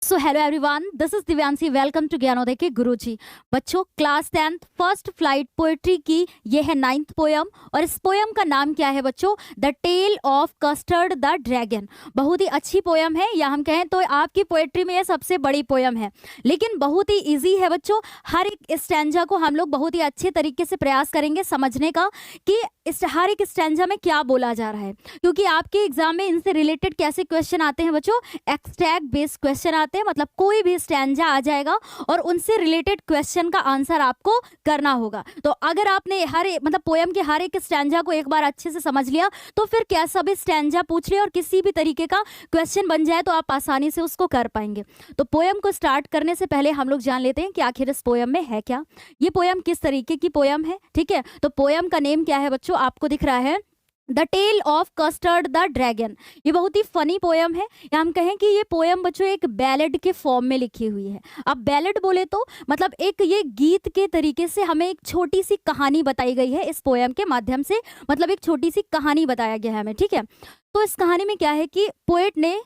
So hello everyone, this is Divyanshi. Welcome to Gyanodaya के गुरुजी। बच्चों, class 10th first flight poetry की ये है 9th पोयम और इस पोयम का नाम क्या है बच्चों? The tale of custard the dragon. बहुत ही अच्छी पोयम है, या हम कहें तो आपकी पोएट्री में ये सबसे बड़ी पोयम है, लेकिन बहुत ही इजी है बच्चों। हर एक स्टैंजा को हम लोग बहुत ही अच्छे तरीके से प्रयास करेंगे समझने का कि हर एक स्टैंजा में क्या बोला जा रहा है, क्योंकि आपके एग्जाम में इनसे रिलेटेड कैसे क्वेश्चन आते हैं बच्चों? एक्सट्रैक्ट बेस्ड क्वेश्चन आते हैं, मतलब कोई भी स्टैंजा आ जाएगा और उनसे रिलेटेड क्वेश्चन का आंसर आपको करना होगा। तो अगर आपने मतलब पोयम के हर एक स्टैंजा को एक बार अच्छे से समझ लिया तो फिर क्या सभी स्टैंजा पूछ लिया और किसी भी तरीके का क्वेश्चन बन जाए तो आप आसानी से उसको कर पाएंगे। तो पोयम को स्टार्ट करने से पहले हम लोग जान लेते हैं कि आखिर इस पोयम में है क्या, ये पोयम किस तरीके की पोयम है। ठीक है, तो पोयम का नेम क्या है बच्चों? आपको दिख रहा है the tale of custard the dragon. ये बहुत ही फनी पोयम है, या हम कहें कि ये पोयम बच्चों एक बैलेड के फॉर्म में लिखी हुई है। अब बैलेड बोले तो मतलब एक ये गीत के तरीके से हमें एक छोटी सी कहानी बताई गई है इस पोयम के माध्यम से, मतलब एक छोटी सी कहानी बताया गया है हमें। ठीक है, तो इस कहानी में क्या है कि पोएट ने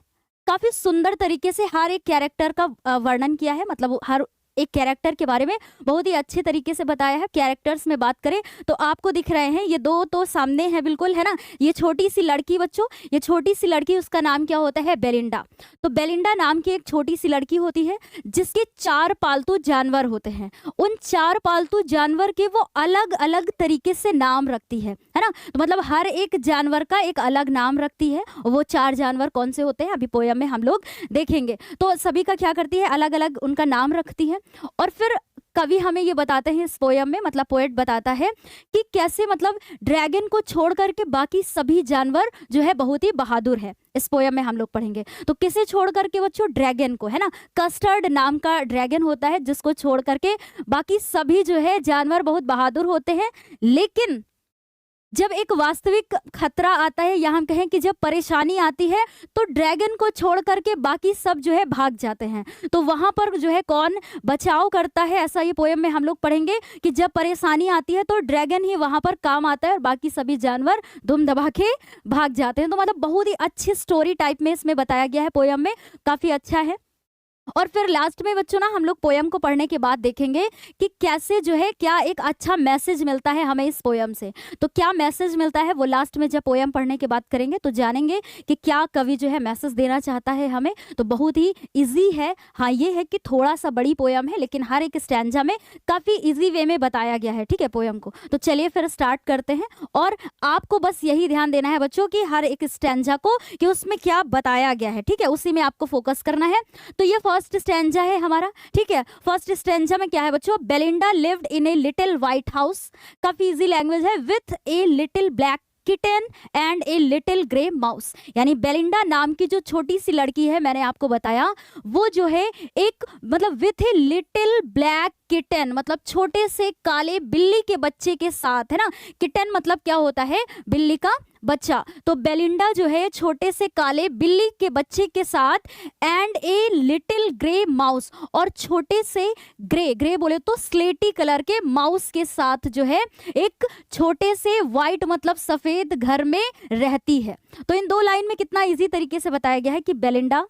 काफी सुंदर तरीके से हर एक कैरेक्टर का वर्णन किया है, मतलब हर एक कैरेक्टर के बारे में बहुत ही अच्छे तरीके से बताया है। कैरेक्टर्स में बात करें तो आपको दिख रहे हैं ये दो तो सामने है, बिल्कुल है ना। ये छोटी सी लड़की बच्चों, ये छोटी सी लड़की, उसका नाम क्या होता है? बेलिंडा। तो बेलिंडा नाम की एक छोटी सी लड़की होती है जिसके 4 पालतू जानवर होते हैं। उन 4 पालतू जानवर के वो अलग अलग तरीके से नाम रखती है ना। तो मतलब हर एक जानवर का एक अलग नाम रखती है। वो 4 जानवर कौन से होते हैं अभी पोयम में हम लोग देखेंगे। तो सभी का क्या करती है? अलग अलग उनका नाम रखती है। और फिर कवि हमें ये बताते हैं इस पोयम में, मतलब पोएट बताता है कि कैसे मतलब ड्रैगन को छोड़ करके बाकी सभी जानवर जो है बहुत ही बहादुर है। इस पोयम में हम लोग पढ़ेंगे तो किसे छोड़ करके बच्चों? ड्रैगन को, है ना। कस्टर्ड नाम का ड्रैगन होता है जिसको छोड़ करके बाकी सभी जो है जानवर बहुत बहादुर होते हैं। लेकिन जब एक वास्तविक खतरा आता है, या हम कहें कि जब परेशानी आती है, तो ड्रैगन को छोड़ करके बाकी सब जो है भाग जाते हैं। तो वहां पर जो है कौन बचाव करता है, ऐसा ये पोयम में हम लोग पढ़ेंगे कि जब परेशानी आती है तो ड्रैगन ही वहां पर काम आता है और बाकी सभी जानवर दुम दबा के भाग जाते हैं। तो मतलब बहुत ही अच्छी स्टोरी टाइप में इसमें बताया गया है पोयम में, काफी अच्छा है। और फिर लास्ट में बच्चों ना हम लोग पोयम को पढ़ने के बाद देखेंगे कि कैसे जो है क्या एक अच्छा मैसेज मिलता है हमें इस पोयम से। तो क्या मैसेज मिलता है वो लास्ट में जब पोयम पढ़ने के बाद करेंगे तो जानेंगे कि क्या कवि जो है मैसेज देना चाहता है हमें। तो बहुत ही इजी है। हाँ, ये है कि थोड़ा सा बड़ी पोयम है, लेकिन हर एक स्टैंजा में काफ़ी ईजी वे में बताया गया है। ठीक है, पोयम को तो चलिए फिर स्टार्ट करते हैं। और आपको बस यही ध्यान देना है बच्चों कि हर एक स्टैंजा को कि उसमें क्या बताया गया है। ठीक है, उसी में आपको फोकस करना है। तो ये फर्स्ट स्टैंजा है हमारा। ठीक है, फर्स्ट स्टैंजा में क्या है बच्चों? Belinda lived in a little white house. काफी इजी लैंग्वेज है। With a little black kitten and a little grey mouse. यानी बेलिंडा नाम की जो छोटी सी लड़की है, मैंने आपको बताया, वो जो है एक मतलब with a little black kitten, मतलब छोटे से काले बिल्ली के बच्चे के साथ, है ना। किटन मतलब क्या होता है? बिल्ली का बच्चा। तो बेलिंडा जो है छोटे से काले बिल्ली के बच्चे के साथ and a little grey mouse, और छोटे से ग्रे बोले तो स्लेटी कलर के माउस के साथ जो है एक छोटे से वाइट मतलब सफेद घर में रहती है। तो इन 2 लाइन में कितना इजी तरीके से बताया गया है कि बेलिंडा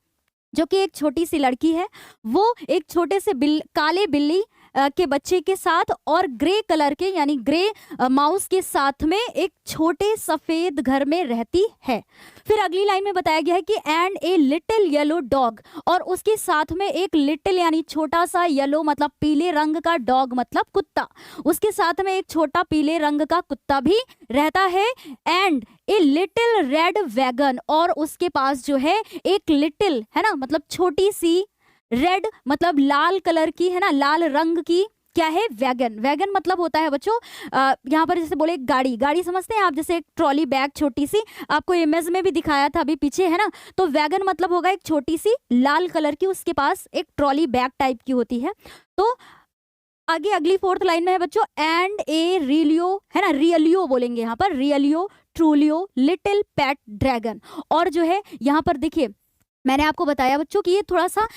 जो कि एक छोटी सी लड़की है, वो एक छोटे से काले बिल्ली के बच्चे के साथ और ग्रे कलर के यानी ग्रे माउस के साथ में एक छोटे सफेद घर में रहती है। फिर अगली लाइन में बताया गया है कि and a little yellow dog, और उसके साथ में एक लिटिल यानी छोटा सा येलो मतलब पीले रंग का डॉग मतलब कुत्ता, उसके साथ में एक छोटा पीले रंग का कुत्ता भी रहता है। And a little red wagon, और उसके पास जो है एक लिटिल, है ना, मतलब छोटी सी रेड मतलब लाल कलर की, है ना, लाल रंग की क्या है? वैगन। वैगन मतलब होता है बच्चों यहाँ पर जैसे बोले गाड़ी समझते हैं आप, जैसे एक ट्रॉली बैग छोटी सी, आपको इमेज में भी दिखाया था अभी पीछे, है ना। तो वैगन मतलब होगा एक छोटी सी लाल कलर की, उसके पास एक ट्रॉली बैग टाइप की होती है। तो आगे अगली 4th लाइन में है बच्चों एंड ए रिलियो, है ना, रियलियो बोलेंगे यहाँ पर, रियलियो ट्रूलियो लिटिल पेट ड्रैगन। और जो है यहाँ पर देखिए मैंने आपको बताया बच्चों कि ये थोड़ा सा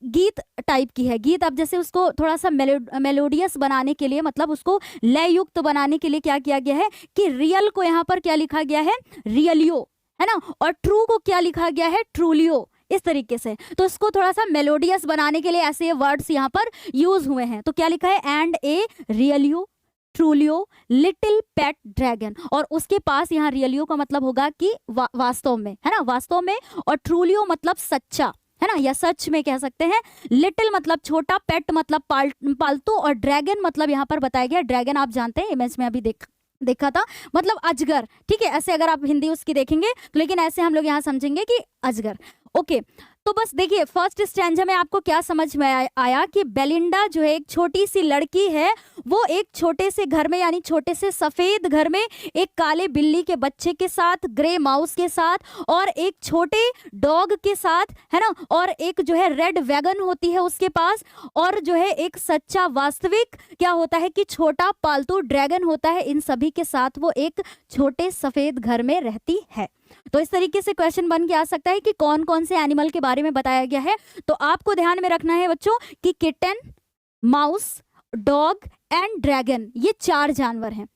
गीत टाइप की है। गीत अब जैसे उसको थोड़ा सा मेलोडियस बनाने के लिए, मतलब उसको लय युक्त बनाने के लिए क्या किया गया है कि रियल को यहाँ पर क्या लिखा गया है? रियलियो, है ना, और ट्रू को क्या लिखा गया है? ट्रूलियो। इस तरीके से। तो इसको थोड़ा सा मेलोडियस बनाने के लिए ऐसे ये वर्ड्स यहाँ पर यूज हुए हैं। तो क्या लिखा है, and A रियलियो ट्रूलियो little pet dragon, और उसके पास यहाँ रियलियो का मतलब होगा कि वास्तव में, है ना, वास्तव में, और ट्रूलियो मतलब सच्चा, है ना, या सच में कह सकते हैं। लिटिल मतलब छोटा, पेट मतलब पालतू, और ड्रैगन मतलब यहाँ पर बताया गया, ड्रैगन आप जानते हैं, इमेज में अभी देखा था, मतलब अजगर, ठीक है, ऐसे अगर आप हिंदी उसकी देखेंगे तो, लेकिन ऐसे हम लोग यहाँ समझेंगे कि अजगर। ओके, तो बस देखिए फर्स्ट स्टैंजा में आपको क्या समझ में आया कि बेलिंडा जो है एक छोटी सी लड़की है, वो एक छोटे से घर में, यानी छोटे से सफेद घर में, एक काले बिल्ली के बच्चे के साथ, ग्रे माउस के साथ, और एक छोटे डॉग के साथ, है ना, और एक जो है रेड वैगन होती है उसके पास, और जो है एक सच्चा वास्तविक क्या होता है कि छोटा पालतू ड्रैगन होता है। इन सभी के साथ वो एक छोटे सफेद घर में रहती है। तो इस तरीके से क्वेश्चन बन के आ सकता है कि कौन कौन से एनिमल के बारे में बताया गया है। तो आपको ध्यान में रखना है बच्चों कि kitten, mouse, dog and dragon, ये 4 जानवर हैं।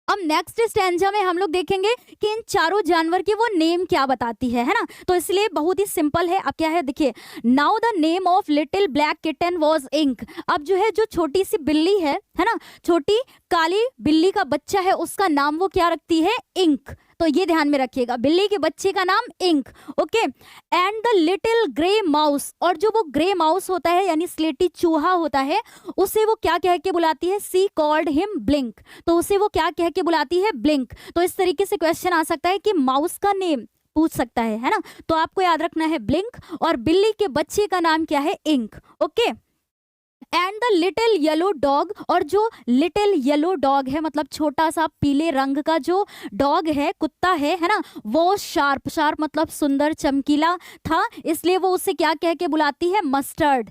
अब नेक्स्ट स्टैंजा में हम लोग देखेंगे कि इन चारों जानवर के वो नेम क्या बताती है ना। तो इसलिए बहुत ही सिंपल है। अब क्या है देखिए, now the name of little black kitten was ink. अब जो है जो छोटी सी बिल्ली है ना, छोटी काली बिल्ली का बच्चा है, उसका नाम वो क्या रखती है, इंक। तो ये ध्यान में रखिएगा, बिल्ली के बच्चे का नाम ink. Okay, and the little grey mouse, और जो वो ग्रे माउस होता है यानी स्लेटी चूहा होता है, उसे वो क्या कह के बुलाती है, सी कॉल्ड हिम ब्लिंक। तो उसे वो क्या कह के बुलाती है, ब्लिंक। तो इस तरीके से क्वेश्चन आ सकता है कि माउस का नेम पूछ सकता है ना। तो आपको याद रखना है ब्लिंक, और बिल्ली के बच्चे का नाम क्या है, ink. Okay, and the little yellow dog, और जो लिटिल येलो डॉग है मतलब छोटा सा पीले रंग का जो डॉग है, कुत्ता है ना, वो शार्प, शार्प मतलब सुंदर चमकीला था, इसलिए वो उसे क्या कह के बुलाती है, मस्टर्ड।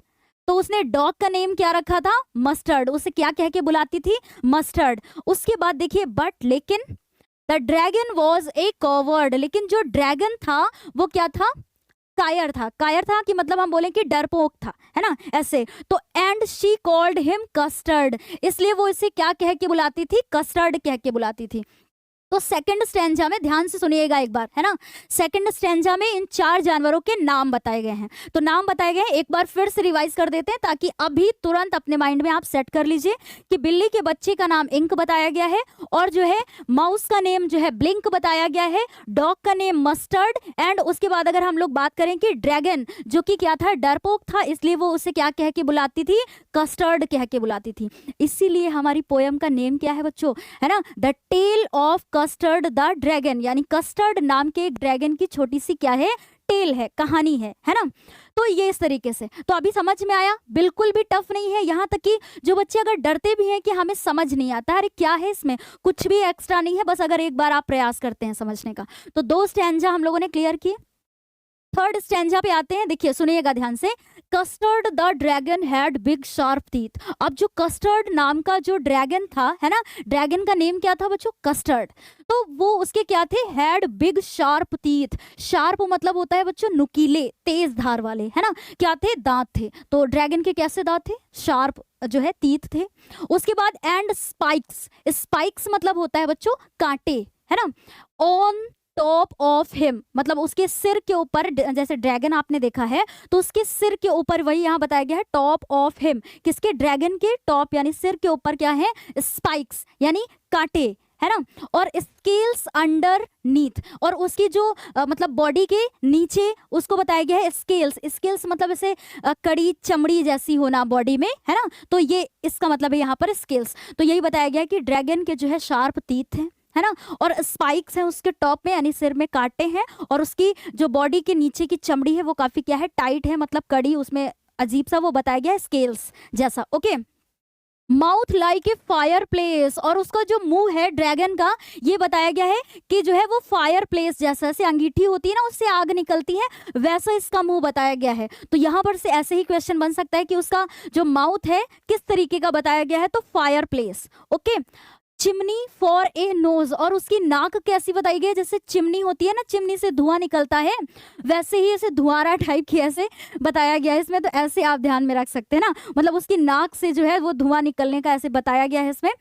तो उसने डॉग का नेम क्या रखा था, मस्टर्ड। उसे क्या कह के बुलाती थी, मस्टर्ड। उसके बाद देखिए, बट लेकिन the dragon was a coward, लेकिन जो ड्रैगन था वो क्या था, कायर था। कायर था कि मतलब हम बोले कि डरपोक था, है ना, ऐसे। तो and she called him custard, इसलिए वो इसे क्या कह के बुलाती थी, कस्टर्ड कह के बुलाती थी। तो सेकंड स्टैंजा में ध्यान से सुनिएगा एक बार, है ना। सेकंड स्टैंजा में इन 4 जानवरों के नाम बताए गए हैं। तो नाम बताए गए हैं, एक बार फिर से रिवाइज कर देते हैं ताकि अभी तुरंत अपने माइंड में आप सेट कर लीजिए कि बिल्ली के बच्चे का नाम इंक बताया गया है, और जो है माउस का नेम जो है ब्लिंक बताया गया है, डॉग का नेम मस्टर्ड, एंड उसके बाद अगर हम लोग बात करें कि ड्रैगन जो कि क्या था, डरपोक था, इसलिए वो उसे क्या कह के बुलाती थी, कस्टर्ड कह के बुलाती थी। इसीलिए हमारी पोयम का नेम क्या है बच्चों, है ना, the tale of custard the dragon, यानी कस्टर्ड नाम के एक ड्रैगन की छोटी सी क्या है, टेल है, कहानी है ना। तो ये इस तरीके से, तो अभी समझ में आया, बिल्कुल भी टफ नहीं है। यहाँ तक कि जो बच्चे अगर डरते भी हैं कि हमें समझ नहीं आता, अरे क्या है इसमें, कुछ भी एक्स्ट्रा नहीं है, बस अगर एक बार आप प्रयास करते हैं समझने का। तो 2 स्टैंजा हम लोगों ने क्लियर किए। थर्ड स्टैंजा पे आते हैं, देखिए सुनिएगा ध्यान से। Custard the dragon had big sharp teeth. अब जो कस्टर्ड नाम का जो ड्रैगन था, है ना, ड्रैगन का नेम क्या था बच्चों, कस्टर्ड। तो वो उसके क्या थे, had big sharp teeth. Sharp मतलब होता है बच्चों नुकीले, तेज धार वाले, है ना, क्या थे, दांत थे। तो ड्रैगन के कैसे दांत थे, शार्प जो है टीथ थे। उसके बाद एंड स्पाइक्स, स्पाइक्स मतलब होता है बच्चों कांटे, है ना। ऑन टॉप ऑफ हिम मतलब उसके सिर के ऊपर, जैसे ड्रैगन आपने देखा है तो उसके सिर के ऊपर, वही यहाँ बताया गया है, टॉप ऑफ हिम, किसके, ड्रैगन के टॉप यानी सिर के ऊपर क्या है, स्पाइक्स यानी कांटे, है ना। और स्केल्स अंडर नीथ, और उसकी जो मतलब बॉडी के नीचे उसको बताया गया है स्केल्स। स्केल्स मतलब ऐसे कड़ी चमड़ी जैसी होना बॉडी में, है ना। तो ये इसका मतलब है यहाँ पर स्केल्स। तो यही बताया गया है कि ड्रैगन के जो है शार्प टीथ हैं, है ना, और स्पाइक्स हैं उसके टॉप में यानी सिर में कांटे हैं, और उसकी जो बॉडी के नीचे की चमड़ी है वो काफी क्या है, टाइट है, मतलब कड़ी, उसमें अजीब सा वो बताया गया है स्केल्स जैसा। Okay, mouth like a fire place, और उसका जो मुंह है ड्रैगन का, ये बताया गया है कि जो है वो फायर प्लेस जैसा, ऐसे अंगीठी होती है ना उससे आग निकलती है, वैसा इसका मुंह बताया गया है। तो यहाँ पर से ऐसे ही क्वेश्चन बन सकता है कि उसका जो माउथ है किस तरीके का बताया गया है, तो fireplace. Okay, chimney for a nose, और उसकी नाक कैसी बताई गई है, जैसे चिमनी होती है ना, चिमनी से धुआं निकलता है, वैसे ही ऐसे धुआंरा टाइप की ऐसे बताया गया है इसमें। तो ऐसे आप ध्यान में रख सकते हैं ना, मतलब उसकी नाक से जो है वो धुआं निकलने का ऐसे बताया गया है इसमें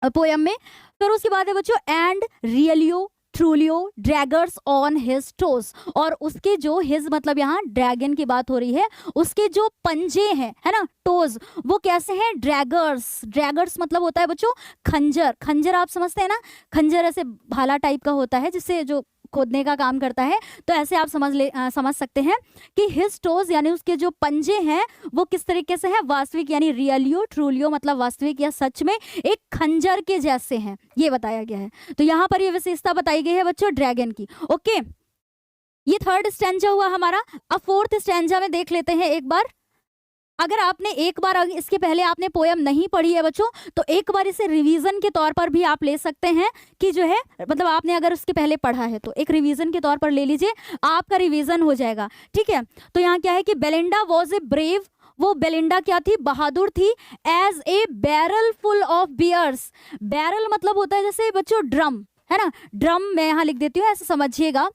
पोयम में। फिर उसके बाद है बच्चों and realio trulio daggers on his toes, और उसके जो हिज मतलब यहाँ ड्रैगन की बात हो रही है, उसके जो पंजे हैं है ना, टोज, वो कैसे हैं, ड्रैगर्स। ड्रैगर्स मतलब होता है बच्चों खंजर। खंजर आप समझते हैं ना, खंजर ऐसे भाला टाइप का होता है जिससे जो खोदने का काम करता है, तो ऐसे आप समझ सकते हैं कि हिज टोज यानी उसके जो पंजे हैं वो किस तरीके से हैं, वास्तविक यानी रियलियो, ट्रूलियो मतलब वास्तविक या सच में एक खंजर के जैसे हैं, ये बताया गया है। तो यहाँ पर ये विशेषता बताई गई है बच्चों ड्रैगन की। ओके, ये थर्ड स्टैंजा हुआ हमारा। अब फोर्थ स्टैंजा में देख लेते हैं एक बार। अगर आपने एक बार इसके पहले आपने पोयम नहीं पढ़ी है बच्चों, तो एक बार इसे रिवीजन के तौर पर भी आप ले सकते हैं कि जो है मतलब आपने अगर उसके पहले पढ़ा है तो एक रिवीजन के तौर पर ले लीजिए, आपका रिवीजन हो जाएगा। ठीक है, तो यहाँ क्या है कि बेलिंडा वॉज ए ब्रेव, वो बेलिंडा क्या थी, बहादुर थी, as a barrel full of bears. Barrel मतलब होता है जैसे बच्चों ड्रम, है ना, ड्रम मैं यहाँ लिख देती हूँ, ऐसे समझिएगा,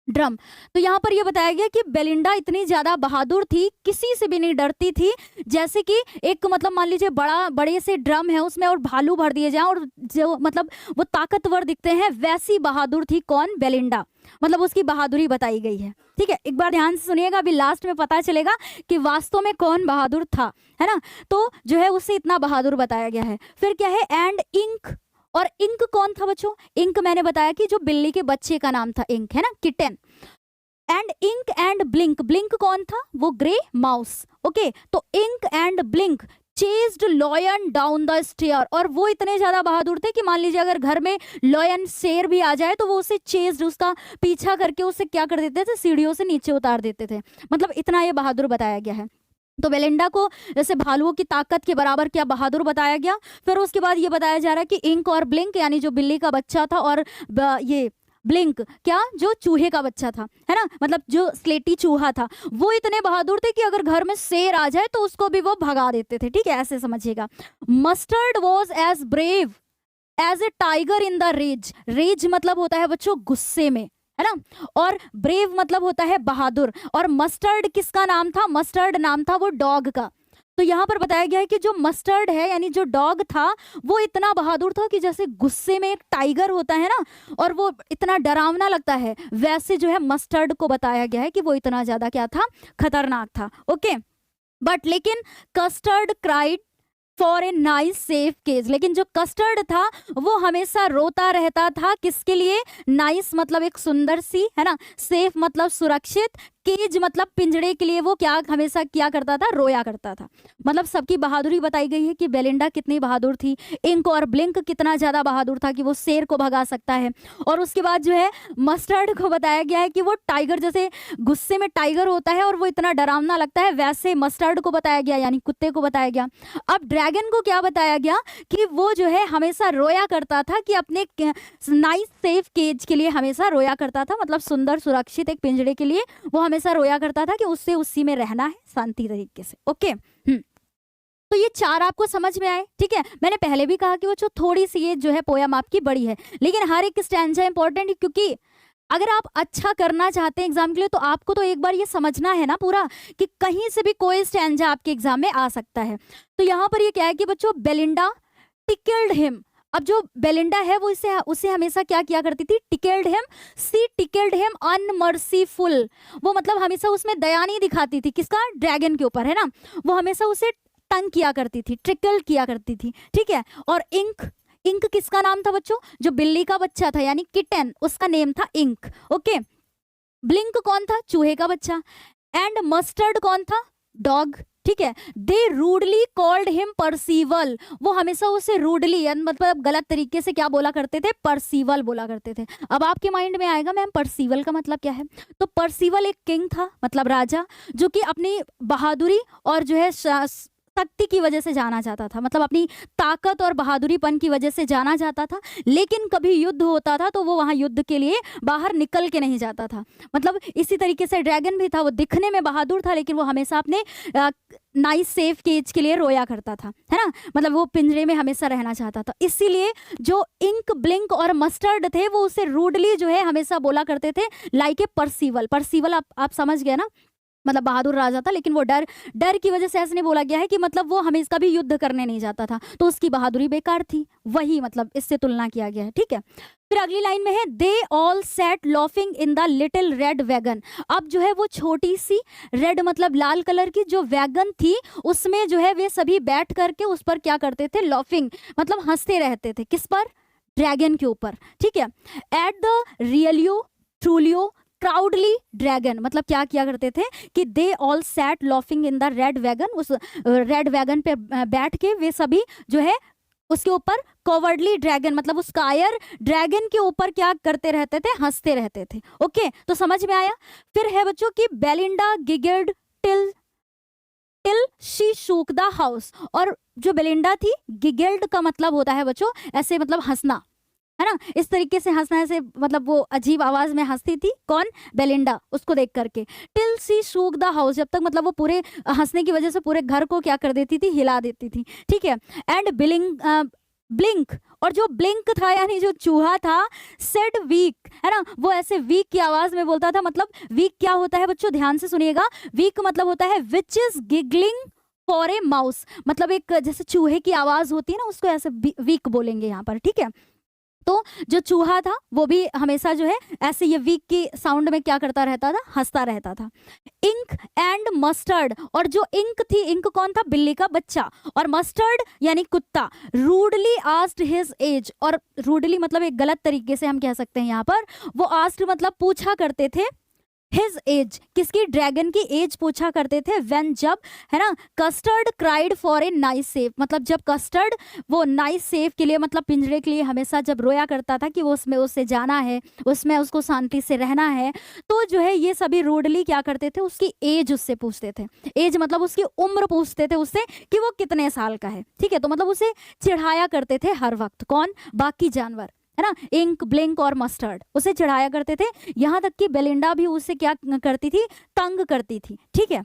ड्रम। तो यहाँ पर ये बताया गया कि बेलिंडा इतनी ज्यादा बहादुर थी, किसी से भी नहीं डरती थी, जैसे कि एक मतलब मान लीजिए बड़े से ड्रम है उसमें और भालू भर दिए जाएं और जो मतलब वो ताकतवर दिखते हैं, वैसी बहादुर थी कौन, बेलिंडा, मतलब उसकी बहादुरी बताई गई है। ठीक है, एक बार ध्यान से सुनिएगा, अभी लास्ट में पता चलेगा कि वास्तव में कौन बहादुर था, है ना। तो जो है उससे इतना बहादुर बताया गया है। फिर क्या है, एंड इंक, और इंक कौन था बच्चों, इंक मैंने बताया कि जो बिल्ली के बच्चे का नाम था इंक, है ना, kitten. And ink and blink, blink कौन था, वो ग्रे माउस। ओके, तो ink and blink chased lion down the stair, और वो इतने ज्यादा बहादुर थे कि मान लीजिए अगर घर में लॉयन शेर भी आ जाए तो वो उसे चेज्ड, उसका पीछा करके उसे क्या कर देते थे, सीढ़ियों से नीचे उतार देते थे, मतलब इतना ये बहादुर बताया गया है। तो बेलिंडा को जैसे भालुओं की ताकत के बराबर क्या बहादुर बताया गया। फिर उसके बाद ये बताया जा रहा है कि इंक और ब्लिंक यानी जो बिल्ली का बच्चा था और ये ब्लिंक क्या जो चूहे का बच्चा था, है ना, मतलब जो स्लेटी चूहा था, वो इतने बहादुर थे कि अगर घर में शेर आ जाए तो उसको भी वो भगा देते थे। ठीक है, ऐसे समझिएगा। Mustard was as brave as a tiger in the rage, rage मतलब होता है बच्चों गुस्से में, है ना, और ब्रेव मतलब होता है बहादुर। और मस्टर्ड किसका नाम था, मस्टर्ड नाम था वो डॉग का। तो यहाँ पर बताया गया है कि जो मस्टर्ड है यानी जो डॉग था वो इतना बहादुर था कि जैसे गुस्से में एक टाइगर होता है ना और वो इतना डरावना लगता है, वैसे जो है मस्टर्ड को बताया गया है कि वो इतना ज्यादा क्या था, खतरनाक था। ओके, बट लेकिन custard cried for a nice safe cage, लेकिन जो कस्टर्ड था वो हमेशा रोता रहता था, किसके लिए, नाइस मतलब एक सुंदर सी, है ना, सेफ मतलब सुरक्षित, केज मतलब पिंजड़े के लिए वो क्या हमेशा क्या करता था, रोया करता था। मतलब सबकी बहादुरी बताई गई है कि बेलिंडा कितनी बहादुर थी, इंक और ब्लिंक कितना ज्यादा बहादुर था कि वो शेर को भगा सकता है। और उसके बाद जो है मस्टर्ड को बताया गया है कि वो टाइगर, जैसे गुस्से में टाइगर होता है और वो इतना डरावना लगता है, वैसे मस्टर्ड को बताया गया यानी कुत्ते को बताया गया। अब ड्रैगन को क्या बताया गया कि वो जो है हमेशा रोया करता था, कि अपने नाइस सेफ केज के लिए हमेशा रोया करता था, मतलब सुंदर सुरक्षित एक पिंजड़े के लिए वो हमेशा रोया करता था कि उससे उसी में रहना है शांति तरीके से। ओके, तो ये चार आपको समझ में आए। ठीक है, मैंने पहले भी कहा कि वो जो थोड़ी सी ये जो है पोयम आपकी बड़ी है, लेकिन हर एक स्टैंजा इंपॉर्टेंट है, क्योंकि अगर आप अच्छा करना चाहते हैं एग्जाम के लिए तो आपको तो एक बार ये समझना है ना पूरा कि कहीं से भी कोई स्टैंजा आपके एग्जाम में आ सकता है। तो यहाँ पर ये क्या है कि बच्चों बेलिंडा टिकल्ड हिम, अब जो बेलिंडा है वो उसे हमेशा क्या किया करती थी, टिकल्ड हिम, सी टिकल्ड हिम अनमर्सीफुल, वो मतलब हमेशा उसमें दया नहीं दिखाती थी, किसका, ड्रैगन के ऊपर, है ना, वो हमेशा उसे तंग किया करती थी, ट्रिकल किया करती थी। ठीक है, और इंक, इंक किसका नाम था बच्चों, जो बिल्ली का बच्चा था यानी किटन, उसका नेम था इंक। ओके, ब्लिंक कौन था, चूहे का बच्चा, एंड मस्टर्ड कौन था, डॉग। ठीक है, दे रूडली कॉल्ड हिम परसीवल, वो हमेशा उसे रूडली मतलब गलत तरीके से क्या बोला करते थे, परसीवल बोला करते थे। अब आपके माइंड में आएगा मैम परसीवल का मतलब क्या है, तो परसीवल एक किंग था, मतलब राजा, जो कि अपनी बहादुरी और जो है शक्ति की वजह से जाना जाता था, मतलब अपनी ताकत और बहादुरीपन की वजह से जाना जाता था, लेकिन कभी युद्ध होता था तो वो वहां युद्ध के लिए बाहर निकल के नहीं जाता था। मतलब इसी तरीके से ड्रैगन भी था, वो दिखने में बहादुर था लेकिन वो हमेशा अपने नाइस सेफ केज के लिए रोया करता था, है ना, मतलब वो पिंजरे में हमेशा रहना चाहता था। इसीलिए जो इंक, ब्लिंक और मस्टर्ड थे वो उसे रूडली जो है हमेशा बोला करते थे, लाइक ए परसीवल। परसीवल आप समझ गए ना, मतलब बहादुर राजा था, लेकिन वो डर की वजह से ऐसे नहीं बोला गया है कि मतलब वो हमेशा कभी युद्ध करने नहीं जाता था तो उसकी बहादुरी बेकार थी, वही मतलब इससे तुलना किया गया है। ठीक है, फिर अगली लाइन में है they all set laughing in the little red wagon. अब जो है वो छोटी सी रेड मतलब लाल कलर की जो वैगन थी उसमें जो है वे सभी बैठ करके उस पर क्या करते थे, लॉफिंग मतलब हंसते रहते थे। किस पर? ड्रैगन के ऊपर, ठीक है। At the realio trulio cowardly dragon, मतलब क्या किया करते थे कि they all sat laughing in the red wagon, उस रेड वैगन पे बैठ के वे सभी जो है उसके ऊपर कवर्डली ड्रैगन मतलब उस कायर ड्रैगन के ऊपर क्या करते रहते थे, हंसते रहते थे। ओके, तो समझ में आया। फिर है बच्चों कि Belinda giggled till she shook the house, और जो बेलिंडा थी, गिगल्ड का मतलब होता है बच्चों ऐसे मतलब हंसना, है ना, इस तरीके से हंसना, ऐसे मतलब वो अजीब आवाज में हंसती थी। कौन? बेलिंडा, उसको देख करके। Till she shook the house, जब तक मतलब वो पूरे हंसने की वजह से पूरे घर को क्या कर देती थी, हिला देती थी, ठीक है। एंड ब्लिंक, और जो ब्लिंक था यानी जो चूहा था, सेड वीक, है ना, वो ऐसे वीक की आवाज में बोलता था। मतलब वीक क्या होता है बच्चों, ध्यान से सुनिएगा। वीक मतलब होता है which is giggling for a mouse, मतलब एक जैसे चूहे की आवाज होती है ना, उसको ऐसे वीक बोलेंगे यहाँ पर, ठीक है। तो जो चूहा था वो भी हमेशा जो है ऐसे ये वीक की साउंड में क्या करता रहता था, हंसता रहता था। इंक एंड मस्टर्ड, और जो इंक थी, इंक कौन था? बिल्ली का बच्चा, और मस्टर्ड यानी कुत्ता। रूडली आस्क्ड हिज एज, और रूडली मतलब एक गलत तरीके से हम कह सकते हैं यहाँ पर, वो आस्क्ड मतलब पूछा करते थे, हिज एज किसकी? ड्रैगन की एज पूछा करते थे। व्हेन जब, है ना, custard cried for a nice safe, मतलब जब कस्टर्ड वो नाइस सेफ के लिए मतलब पिंजरे के लिए हमेशा जब रोया करता था कि वो उसमें उससे जाना है, उसमें उसको शांति से रहना है, तो जो है ये सभी रूडली क्या करते थे, उसकी एज उससे पूछते थे। एज मतलब उसकी उम्र पूछते थे उससे कि वो कितने साल का है, ठीक है। तो मतलब उसे चिढ़ाया करते थे हर वक्त। कौन? बाकी जानवर, है ना, इंक, ब्लिंक और मस्टर्ड उसे चढ़ाया करते थे। यहां तक कि बेलिंडा भी उससे क्या करती थी, तंग करती थी, ठीक है।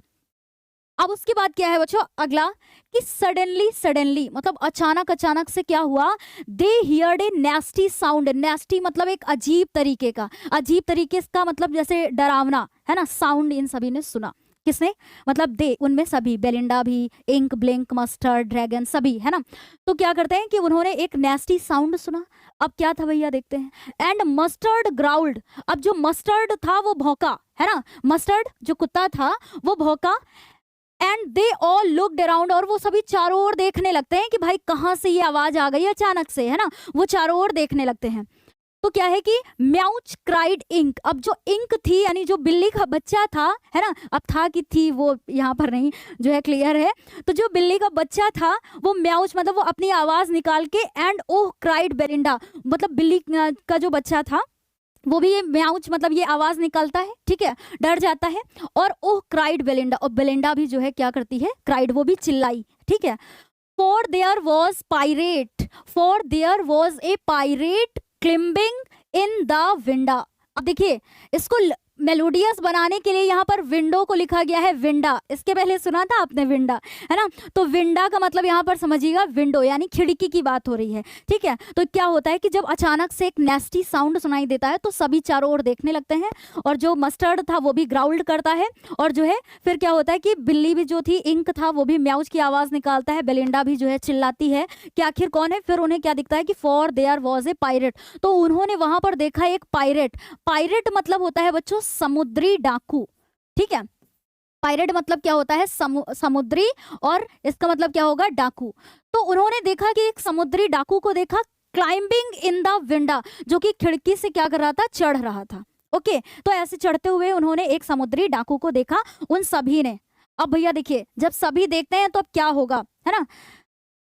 अब उसके बाद क्या है बच्चों अगला, कि सडनली मतलब अचानक अचानक से क्या हुआ, दे हियर्ड ए नेस्टी साउंड। नेस्टी मतलब एक अजीब तरीके का, अजीब तरीके का मतलब जैसे डरावना, है ना, साउंड इन सभी ने सुना। किसने? मतलब दे, उनमें सभी, बेलिंडा भी, इंक, ब्लिंक, मस्टर्ड, ड्रैगन सभी, है ना। तो क्या करते हैं कि उन्होंने एक नेस्टी साउंड सुना। अब क्या था भैया, देखते हैं। एंड मस्टर्ड ग्राउल्ड, अब जो मस्टर्ड था वो भौंका, है ना, मस्टर्ड जो कुत्ता था वो भौंका। And they all looked around, और वो सभी चारों ओर देखने लगते हैं कि भाई कहाँ से ये आवाज आ गई अचानक से, है ना, वो चारों ओर देखने लगते हैं। तो क्या है कि म्याउच क्राइड इंक, अब जो इंक थी यानी जो बिल्ली का बच्चा था, है ना, अब था कि थी वो यहाँ पर नहीं जो है क्लियर है, तो जो बिल्ली का बच्चा था वो म्याउच मतलब वो अपनी आवाज निकाल के, एंड ओह क्राइड बेलिंडा, मतलब बिल्ली का जो बच्चा था वो भी ये म्याउच मतलब ये आवाज निकालता है, ठीक है, डर जाता है। और ओह क्राइड बेलिंडा, और बेलिंडा भी जो है क्या करती है, क्राइड, वो भी चिल्लाई, ठीक है। For there was a pirate climbing in the winda. अब देखिए इसको मेलोडियस बनाने के लिए यहाँ पर विंडो को लिखा गया है विंडा। इसके पहले सुना था आपने विंडा, है ना, तो विंडा का मतलब यहाँ पर समझिएगा विंडो यानी खिड़की की बात हो रही है, ठीक है। तो क्या होता है कि जब अचानक से एक नेस्टी साउंड सुनाई देता है तो सभी चारों ओर देखने लगते हैं, और जो मस्टर्ड था वो भी ग्राउल्ड करता है, और जो है फिर क्या होता है कि बिल्ली भी जो थी, इंक था, वो भी म्याउच की आवाज निकालता है, बेलिंडा भी जो है चिल्लाती है कि आखिर कौन है। फिर उन्हें क्या दिखता है कि for there was a pirate, तो उन्होंने वहां पर देखा एक पायरेट। पायरेट मतलब होता है बच्चों समुद्री डाकू, ठीक है। पायरेट मतलब क्या होता है, समुद्री, और इसका मतलब क्या होगा, डाकू। तो उन्होंने देखा कि एक समुद्री डाकू को देखा, क्लाइंबिंग इन द विंडा, जो कि खिड़की से क्या कर रहा था, चढ़ रहा था। ओके, तो ऐसे चढ़ते हुए उन्होंने एक समुद्री डाकू को देखा, उन सभी ने। अब भैया देखिए जब सभी देखते हैं तो अब क्या होगा, है ना,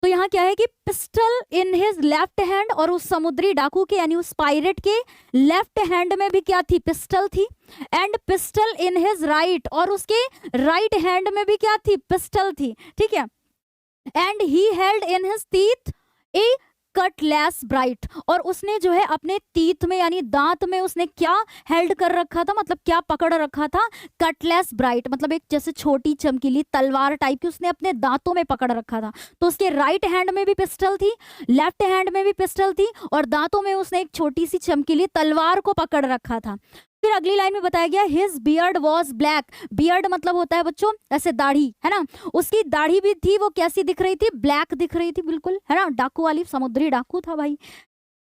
तो यहाँ क्या है कि pistol in his left hand, और उस समुद्री डाकू के यानी उस पायरेट के लेफ्ट हैंड में भी क्या थी, पिस्टल थी। And pistol in his right, और उसके राइट हैंड में भी क्या थी, पिस्टल थी, ठीक है। And he held in his teeth A Cutlass bright, और उसने जो है अपने टीथ में यानी दांत में उसने क्या हेल्ड कर रखा था, मतलब क्या पकड़ रखा था, कटलेस ब्राइट मतलब एक जैसे छोटी चमकीली तलवार टाइप की उसने अपने दांतों में पकड़ रखा था। तो उसके राइट हैंड में भी पिस्टल थी, लेफ्ट हैंड में भी पिस्टल थी, और दांतों में उसने एक छोटी सी चमकीली तलवार को पकड़ रखा था। फिर अगली लाइन में बताया गया his beard was black. Beard मतलब होता है बच्चों ऐसे दाढ़ी, है ना, उसकी दाढ़ी भी थी, वो कैसी दिख रही थी, ब्लैक दिख रही थी बिल्कुल, है ना, डाकू वाली, समुद्री डाकू था भाई।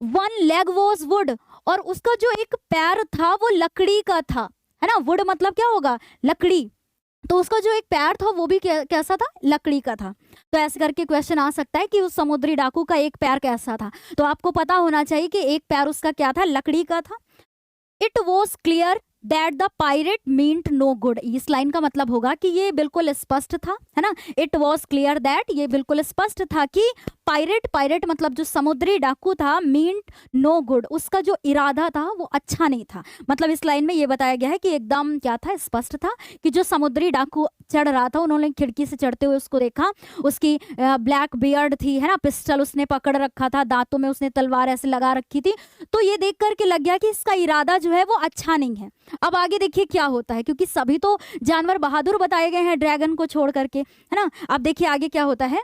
वन लेग वॉज वुड, और उसका जो एक पैर था वो लकड़ी का था, है ना। वुड मतलब क्या होगा, लकड़ी, तो उसका जो एक पैर था वो भी कैसा था, लकड़ी का था। तो ऐसे करके क्वेश्चन आ सकता है कि उस समुद्री डाकू का एक पैर कैसा था। तो आपको पता होना चाहिए कि एक पैर उसका क्या था, लकड़ी का था। It was clear that the pirate meant no good, इस लाइन का मतलब होगा कि ये बिल्कुल स्पष्ट था, है ना। इट वॉज क्लियर दैट, ये बिल्कुल स्पष्ट था कि पायरेट, पायरेट मतलब जो समुद्री डाकू था, मींट नो गुड, उसका जो इरादा था वो अच्छा नहीं था। मतलब इस लाइन में ये बताया गया है कि एकदम क्या था, स्पष्ट था कि जो समुद्री डाकू चढ़ रहा था, उन्होंने खिड़की से चढ़ते हुए उसको देखा, उसकी ब्लैक बियर्ड थी, है ना, पिस्टल उसने पकड़ रखा था, दांतों में उसने तलवार ऐसे लगा रखी थी। तो ये देख करके लग गया कि इसका इरादा जो है वो अच्छा नहीं है। अब आगे देखिए क्या होता है, क्योंकि सभी तो जानवर बहादुर बताए गए हैं ड्रैगन को छोड़ करके, है ना। अब देखिए आगे क्या होता है।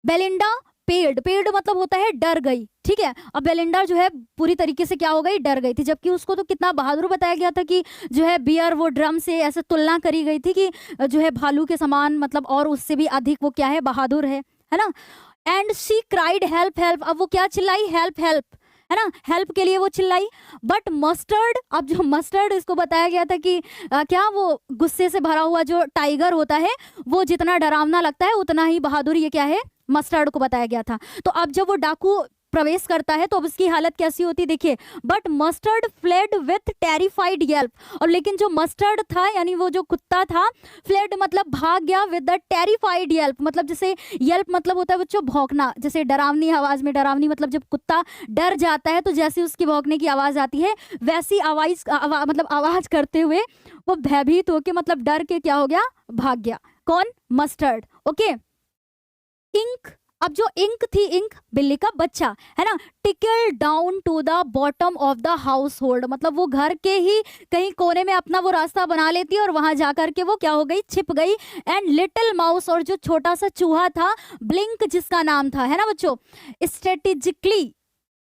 बेलिंडा पेड़, पेड़ मतलब होता है डर गई, ठीक है। अब बेलिंडा जो है पूरी तरीके से क्या हो गई, डर गई थी, जबकि उसको तो कितना बहादुर बताया गया था कि जो है बियर वो ड्रम से ऐसे तुलना करी गई थी कि जो है भालू के समान, मतलब और उससे भी अधिक वो क्या है, बहादुर है ना। And she cried help help, अब वो क्या चिल्लाई, हेल्प हेल्प, है ना, हेल्प के लिए वो चिल्लाई। बट मस्टर्ड, अब जो मस्टर्ड, इसको बताया गया था कि क्या वो गुस्से से भरा हुआ जो टाइगर होता है वो जितना डरावना लगता है उतना ही बहादुर ये क्या है, मस्टर्ड को बताया गया था। तो अब जब वो डाकू प्रवेश करता है तो अब उसकी हालत कैसी होती देखिए। But mustard fled with terrified Yelp, और लेकिन जो मस्टर्ड था यानी वो जो कुत्ता था, फ्लेड मतलब भाग गया, विद द टेरिफाइड येल्प, मतलब जैसे येल्प मतलब होता है बच्चों भौंकना, जैसे डरावनी आवाज में, डरावनी मतलब जब कुत्ता डर जाता है तो जैसे उसकी भौंकने की आवाज आती है वैसी मतलब आवाज करते हुए वो भयभीत होके, मतलब डर के क्या हो गया, भाग गया। कौन, मस्टर्ड, ओके। इंक, अब जो इंक थी, इंक बिल्ली का बच्चा, है ना, tickle down to the bottom of the household, मतलब वो घर के ही कहीं कोने में अपना वो रास्ता बना लेती है और वहां जाकर के वो क्या हो गई, छिप गई। एंड लिटिल माउस, और जो छोटा सा चूहा था ब्लिंक जिसका नाम था, है ना बच्चों, स्ट्रेटेजिकली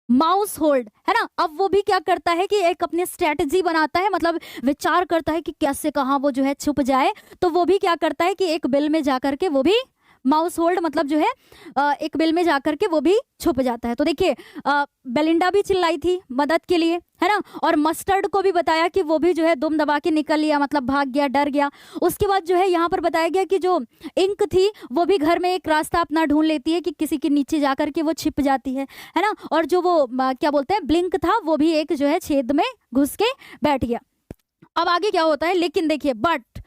माउस होल्ड, है ना। अब वो भी क्या करता है कि एक अपनी स्ट्रेटजी बनाता है, मतलब विचार करता है कि कैसे कहाँ वो जो है छुप जाए। तो वो भी क्या करता है कि एक बिल में जाकर के वो भी माउस होल्ड मतलब जो है एक बिल में जाकर के वो भी छुप जाता है। तो देखिए बेलिंडा भी चिल्लाई थी मदद के लिए, है ना, और मस्टर्ड को भी बताया कि वो भी जो है दुम दबा के निकल लिया, मतलब भाग गया, डर गया। उसके बाद जो है यहाँ पर बताया गया कि जो इंक थी वो भी घर में एक रास्ता अपना ढूंढ लेती है कि किसी के नीचे जाकर के वो छिप जाती है ना। और जो वो क्या बोलते हैं ब्लिंक था वो भी एक जो है छेद में घुस के बैठ गया। अब आगे क्या होता है, लेकिन देखिए बट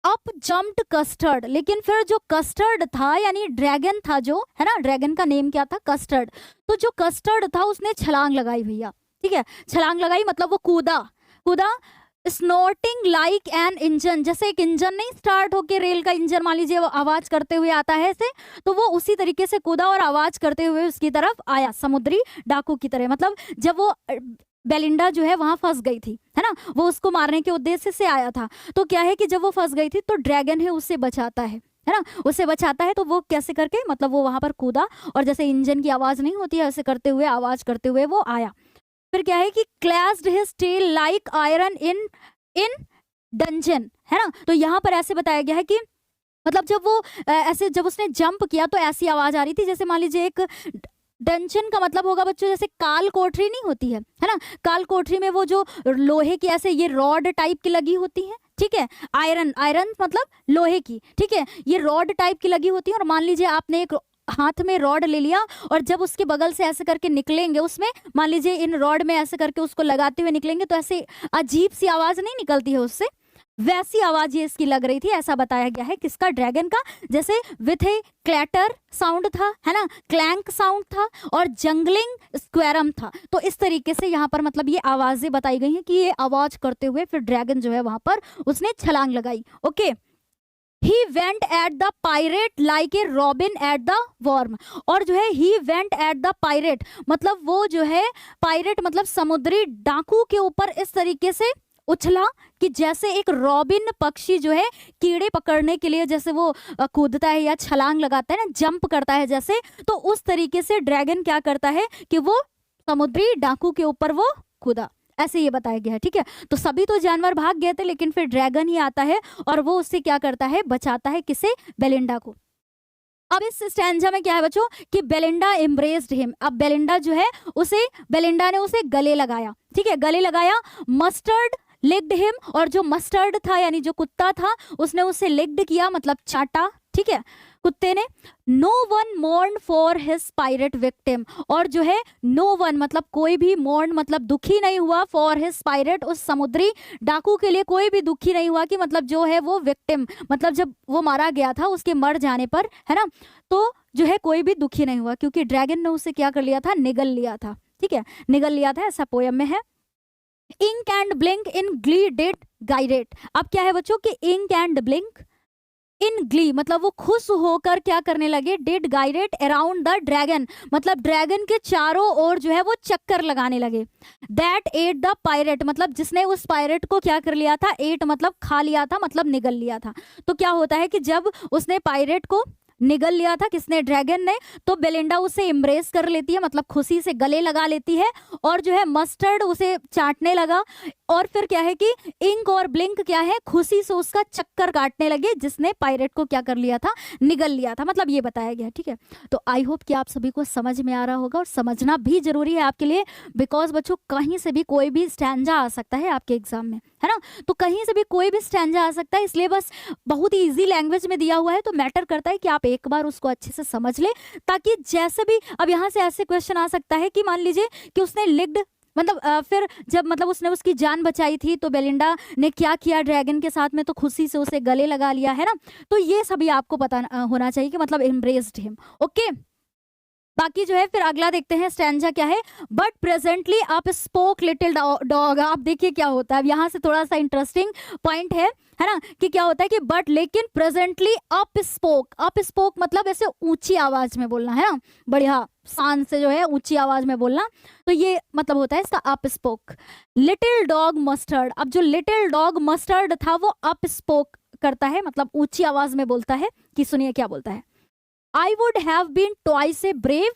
अप जम्प्ड कस्टर्ड, लेकिन फिर जो कस्टर्ड था यानी ड्रैगन था जो, है ना, ड्रैगन का नेम क्या था, कस्टर्ड। तो जो कस्टर्ड था उसने छलांग लगाई भैया, ठीक है, छलांग लगाई मतलब वो कूदा, कूदा स्नोटिंग लाइक एन इंजन, जैसे एक इंजन नहीं स्टार्ट होके रेल का इंजन मान लीजिए वो आवाज करते हुए आता है ऐसे, तो वो उसी तरीके से कूदा और आवाज करते हुए उसकी तरफ आया, समुद्री डाकू की तरह। मतलब जब वो बेलिंडा जो है वहां फंस गई थी, है ना, वो उसको मारने के उद्देश्य से आया था। तो क्या है कि जब वो फंस गई थी तो ड्रैगन है उससे बचाता है ना, उससे बचाता है। तो वो कैसे करके, मतलब वो वहां पर कूदा और जैसे इंजन की आवाज नहीं होती है ऐसे करते हुए, आवाज करते हुए वो आया। फिर क्या है कि clashed his tail like iron in in dungeon, है ना। तो यहाँ पर ऐसे बताया गया है कि मतलब जब वो ऐसे जब उसने जंप किया तो ऐसी आवाज आ रही थी जैसे मान लीजिए एक डंजन का मतलब होगा बच्चों जैसे काल कोठरी नहीं होती है ना, काल कोठरी में वो जो लोहे की ऐसे ये रॉड टाइप की लगी होती है, ठीक है, आयरन, आयरन मतलब लोहे की, ठीक है, ये रॉड टाइप की लगी होती है। और मान लीजिए आपने एक हाथ में रॉड ले लिया और जब उसके बगल से ऐसे करके निकलेंगे, उसमें मान लीजिए इन रॉड में ऐसे करके उसको लगाते हुए निकलेंगे तो ऐसे अजीब सी आवाज नहीं निकलती है उससे, वैसी आवाज ये इसकी लग रही थी, ऐसा बताया गया है किसका, ड्रैगन का। जैसे विथ ए क्लैटर साउंड था, है ना, क्लैंक साउंड था और जंगलिंग स्क्वेरम था। तो इस तरीके से यहाँ पर मतलब ये आवाजें बताई गई हैं कि ये आवाज करते हुए फिर ड्रैगन जो है वहां पर उसने छलांग लगाई। Okay, he went at the pirate like a robin at the worm, और जो है he went at the pirate मतलब वो जो है पायरेट मतलब समुद्री डाकू के ऊपर इस तरीके से उछला कि जैसे एक रॉबिन पक्षी जो है कीड़े पकड़ने के लिए जैसे वो कूदता है या छलांग लगाता है ना, जंप करता है जैसे, तो उस तरीके से ड्रैगन क्या करता है कि वो समुद्री डाकू के ऊपर वो कूदा, ऐसे ये बताया गया है, ठीक है। तो सभी तो जानवर भाग गए थे लेकिन फिर ड्रैगन ही आता है और वो उससे क्या करता है, बचाता है किसे, बेलिंडा को। अब इस स्टैंजा में क्या है बच्चों कि बेलिंडा एम्ब्रेस्ड हिम। अब बेलिंडा जो है बेलिंडा ने उसे गले लगाया, ठीक है, गले लगाया। मस्टर्ड लिक्ड हिम, और जो मस्टर्ड था यानी जो कुत्ता था उसने उसे लिक्ड किया, मतलब चाटा, ठीक है, कुत्ते ने। No one mourn for his pirate victim, और जो है नो वन मतलब कोई भी, मोर्न मतलब दुखी नहीं हुआ, फॉर हिज पायरेट उस समुद्री डाकू के लिए कोई भी दुखी नहीं हुआ, कि मतलब जो है वो विक्टिम मतलब जब वो मारा गया था उसके मर जाने पर, है ना, तो जो है कोई भी दुखी नहीं हुआ, क्योंकि ड्रैगन ने उसे क्या कर लिया था, निगल लिया था, ठीक है, निगल लिया था, ऐसा पोयम में है। Ink and blink in glee did गाइडेट। अब क्या है बच्चों कि ink and blink in glee मतलब वो खुश होकर क्या करने लगे, डिड गाइडेट अराउंड द ड्रैगन, मतलब ड्रैगन के चारों ओर जो है वो चक्कर लगाने लगे। दैट एट द पायरेट मतलब जिसने उस पायरेट को क्या कर लिया था, एट मतलब खा लिया था, मतलब निगल लिया था। तो क्या होता है कि जब उसने पायरेट को निगल लिया था, किसने, ड्रैगन ने, तो बेलिंडा उसे इम्ब्रेस कर लेती है, मतलब खुशी से गले लगा लेती है, और जो है मस्टर्ड उसे चाटने लगा, और फिर क्या है कि इंक और ब्लिंक क्या है, खुशी से उसका चक्कर काटने लगे, जिसने पायरेट को क्या कर लिया था, निगल लिया था, मतलब ये बताया गया, ठीक है। तो आई होप कि आप सभी को समझ में आ रहा होगा, और समझना भी जरूरी है आपके लिए, बिकॉज बच्चों कहीं से भी कोई भी स्टैंजा आ सकता है आपके एग्जाम में, है ना, तो कहीं से भी कोई भी स्टैंजा आ सकता है, इसलिए बस बहुत ही ईजी लैंग्वेज में दिया हुआ है, तो मैटर करता है कि आप एक बार उसको अच्छे से समझ ले, ताकि जैसे भी अब यहाँ से ऐसे क्वेश्चन आ सकता है कि मान लीजिए कि उसने लिक्ड मतलब फिर जब मतलब उसने उसकी जान बचाई थी, तो बेलिंडा ने क्या किया ड्रैगन के साथ में, तो खुशी से उसे गले लगा लिया, है ना, तो ये सभी आपको पता होना चाहिए कि मतलब एम्ब्रेस्ड हिम। ओके, बाकी जो है फिर अगला देखते हैं स्टैंजा क्या है। बट प्रेजेंटली आप स्पोक लिटिल डॉग। आप देखिए क्या होता है, यहाँ से थोड़ा सा इंटरेस्टिंग पॉइंट है ना, कि क्या होता है कि बट लेकिन प्रेजेंटली अप स्पोक मतलब ऐसे ऊंची आवाज में बोलना, है ना, बढ़िया शान से जो है ऊंची आवाज में बोलना, तो ये मतलब होता है इसका up spoke. Little dog mustard, अब जो लिटिल डॉग मस्टर्ड था वो अप स्पोक करता है, मतलब ऊंची आवाज में बोलता है, कि सुनिए क्या बोलता है। I would have been twice a brave,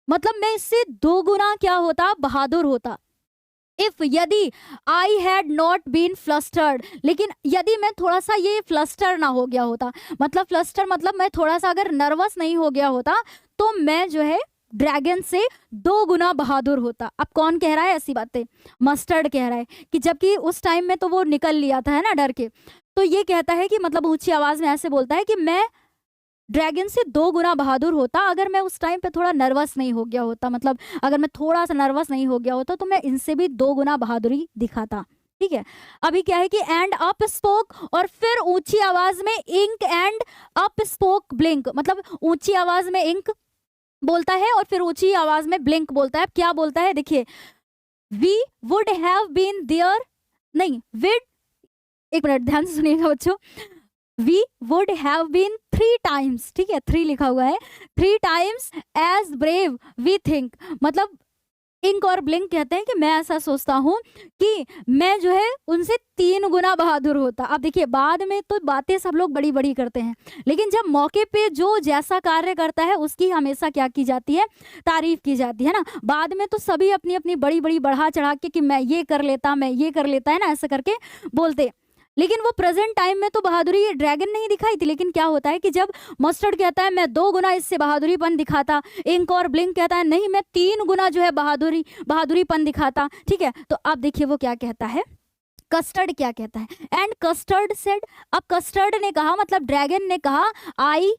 मतलब मैं इससे दो गुना क्या होता, बहादुर होता। इफ यदि I had not been flustered, लेकिन यदि मैं थोड़ा सा ये फ्लस्टर ना हो गया होता, मतलब फ्लस्टर मतलब मैं थोड़ा सा अगर नर्वस नहीं हो गया होता, तो मैं जो है ड्रैगन से दो गुना बहादुर होता। अब कौन कह रहा है ऐसी बातें, मस्टर्ड कह रहा है, कि जबकि उस टाइम में तो वो निकल लिया था, है ना, डर के, तो ये कहता है कि मतलब ऊंची आवाज में ऐसे बोलता है कि मैं ड्रैगन से दो गुना बहादुर होता अगर मैं उस टाइम पे थोड़ा नर्वस नहीं हो गया होता, मतलब अगर मैं थोड़ा सा नर्वस नहीं हो गया होता तो मैं इनसे भी दो गुना बहादुरी दिखाता, ठीक है। अभी क्या है कि एंड अप स्पोक, और फिर ऊंची आवाज में ink and up spoke blink, मतलब ऊंची आवाज में इंक बोलता है और फिर ऊंची आवाज में ब्लिंक बोलता है। क्या बोलता है देखिए, we would have been there, नहीं विड, एक मिनट ध्यान से सुनिएगा बच्चों, we would have been 3 times, ठीक है, 3 लिखा हुआ है, 3 times as brave we think, मतलब इंक और ब्लिंक कहते हैं कि मैं ऐसा सोचता हूँ कि मैं जो है उनसे 3 गुना बहादुर होता। अब देखिए बाद में तो बातें सब लोग बड़ी बड़ी करते हैं, लेकिन जब मौके पे जो जैसा कार्य करता है उसकी हमेशा क्या की जाती है, तारीफ की जाती है ना। बाद में तो सभी अपनी अपनी बड़ी बड़ी बढ़ा चढ़ा के कि मैं ये कर लेता, मैं ये कर लेता, है ना, ऐसा करके बोलते, लेकिन वो प्रेजेंट टाइम में तो बहादुरी ड्रैगन नहीं दिखाई थी। लेकिन क्या होता है कि जब मस्टर्ड कहता है मैं 2 गुना इससे बहादुरीपन दिखाता, इंक और ब्लिंक कहता है नहीं मैं 3 गुना जो है बहादुरीपन दिखाता, ठीक है। तो अब देखिए वो क्या कहता है, कस्टर्ड क्या कहता है, एंड कस्टर्ड सेड, अब कस्टर्ड ने कहा मतलब ड्रैगन ने कहा आई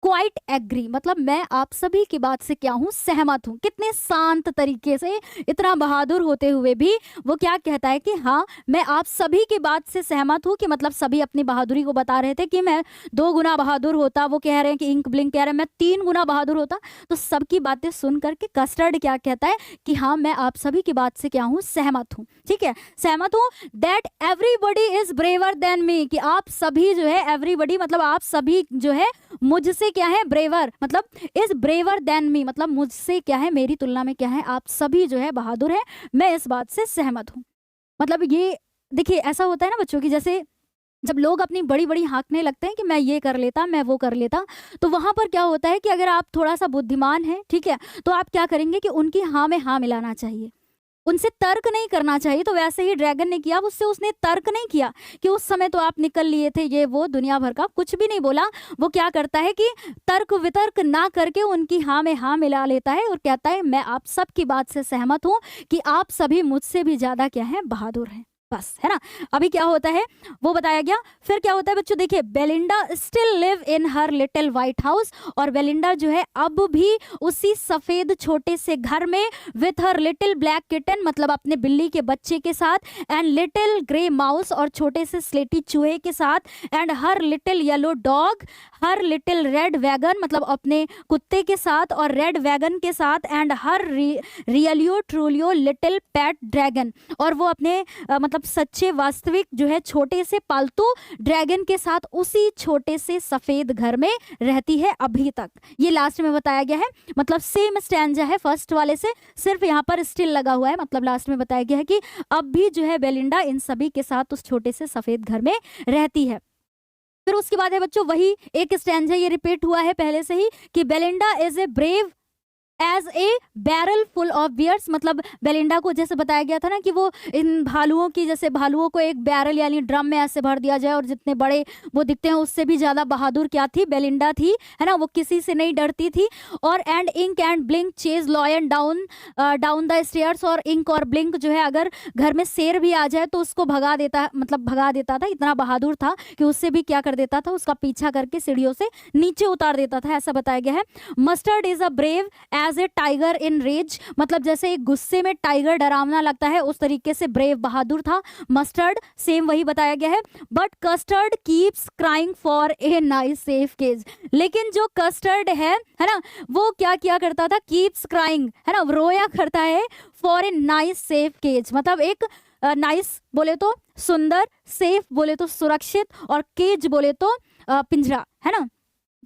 क्वाइट एग्री, मतलब मैं आप सभी की बात से क्या हूं, सहमत हूं। कितने शांत तरीके से, इतना बहादुर होते हुए भी वो क्या कहता है कि हाँ मैं आप सभी की बात से सहमत हूं, कि मतलब सभी अपनी बहादुरी को बता रहे थे कि मैं 2 गुना बहादुर होता, वो कह रहे हैं कि इंक ब्लिंक कह रहे हैं मैं 3 गुना बहादुर होता। तो सबकी बातें सुन करके कस्टर्ड क्या कहता है कि हाँ मैं आप सभी की बात से क्या हूँ, सहमत हूँ, ठीक है, सहमत हूँ। That everybody is braver than me, कि आप सभी जो है, एवरीबडी मतलब आप सभी जो है मुझसे क्या है, ब्रेवर मतलब इज ब्रेवर देन मी, मतलब मुझसे क्या है, मेरी तुलना में क्या है, आप सभी जो है बहादुर है, मैं इस बात से सहमत हूँ। मतलब ये देखिए ऐसा होता है ना बच्चों की, जैसे जब लोग अपनी बड़ी बड़ी हाँकने लगते हैं कि मैं ये कर लेता, मैं वो कर लेता, तो वहां पर क्या होता है कि अगर आप थोड़ा सा बुद्धिमान हैं, ठीक है, तो आप क्या करेंगे कि उनकी हाँ में हाँ मिलाना चाहिए, उनसे तर्क नहीं करना चाहिए। तो वैसे ही ड्रैगन ने किया, उससे उसने तर्क नहीं किया कि उस समय तो आप निकल लिए थे, ये वो दुनिया भर का कुछ भी नहीं बोला। वो क्या करता है कि तर्क वितर्क ना करके उनकी हाँ में हाँ मिला लेता है और कहता है मैं आप सबकी बात से सहमत हूँ कि आप सभी मुझसे भी ज्यादा क्या है, बहादुर हैं, बस, है ना। अभी क्या होता है वो बताया गया। फिर क्या होता है बच्चों, देखिए Belinda still live in her little white house, और बेलिंडा जो है अब भी उसी सफेद छोटे से घर में with her little black kitten, मतलब अपने बिल्ली के बच्चे के साथ, एंड लिटिल ग्रे माउस, और छोटे से स्लेटी चूहे के साथ, and her little yellow dog, her little red wagon, मतलब अपने कुत्ते के साथ और रेड वैगन के साथ, and her रियलियो ट्रूलियो little pet dragon, और वो अपने मतलब सच्चे वास्तविक जो है छोटे से पालतू ड्रैगन के साथ उसी छोटे से सफेद घर में रहती है अभी तक। ये लास्ट में बताया गया है, मतलब सेम स्टैंजा है फर्स्ट वाले से, सिर्फ यहाँ पर स्टिल लगा हुआ है, मतलब लास्ट में बताया गया है कि अब भी जो है बेलिंडा इन सभी के साथ उस छोटे से सफेद घर में रहती है। फिर उसके बाद है बच्चों वही एक स्टैंजा, ये रिपीट हुआ है पहले से ही कि Belinda is a brave as a barrel full of bears, मतलब बेलिंडा को जैसे बताया गया था ना कि वो इन भालुओं की, जैसे भालुओं को एक बैरल यानी ड्रम में ऐसे भर दिया जाए और जितने बड़े वो दिखते हैं उससे भी ज़्यादा बहादुर क्या थी, बेलिंडा थी, है ना। वो किसी से नहीं डरती थी। और and ink and blink chase lion down down the stairs, और इंक और ब्लिंक जो है अगर घर में शेर भी आ जाए तो उसको भगा देता, मतलब भगा देता था, इतना बहादुर था कि उससे भी क्या कर देता था, उसका पीछा करके सीढ़ियों से नीचे उतार देता था, ऐसा बताया गया है। Mustard is a brave as a tiger in rage, मतलब जैसे एक गुस्से में टाइगर डरावना लगता है उस तरीके से ब्रेव बहादुर था मस्टर्ड, सेम वही बताया गया है। But custard keeps crying for a nice safe cage, लेकिन जो कस्टर्ड है ना, वो क्या किया करता था, कीप्स क्राइंग, है ना, रोया करता है for a nice safe cage, मतलब एक नाइस बोले तो सुंदर, सेफ बोले तो सुरक्षित, और केज बोले तो पिंजरा, है ना।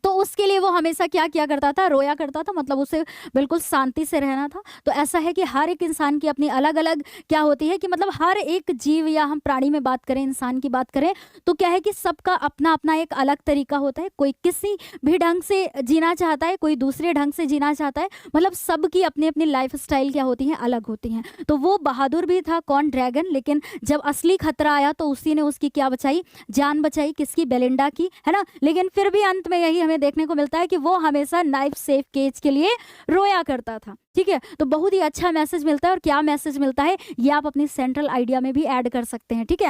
तो उसके लिए वो हमेशा क्या किया करता था, रोया करता था, मतलब उसे बिल्कुल शांति से रहना था। तो ऐसा है कि हर एक इंसान की अपनी अलग अलग क्या होती है कि मतलब हर एक जीव, या हम प्राणी में बात करें, इंसान की बात करें, तो क्या है कि सबका अपना अपना एक अलग तरीका होता है। कोई किसी भी ढंग से जीना चाहता है, कोई दूसरे ढंग से जीना चाहता है, मतलब सबकी अपनी अपनी लाइफ स्टाइल क्या होती है, अलग होती हैं। तो वो बहादुर भी था, कौन, ड्रैगन, लेकिन जब असली खतरा आया तो उसी ने उसकी क्या बचाई, जान बचाई, किसकी, बेलिंडा की, है ना। लेकिन फिर भी अंत में यही हमें देखने को मिलता है कि वो हमेशा नाइफ सेफ केज के लिए रोया करता था। ठीक है, तो बहुत ही अच्छा मैसेज मिलता है, और क्या मैसेज मिलता है ये आप अपनी सेंट्रल आइडिया में भी ऐड कर सकते हैं। ठीक है।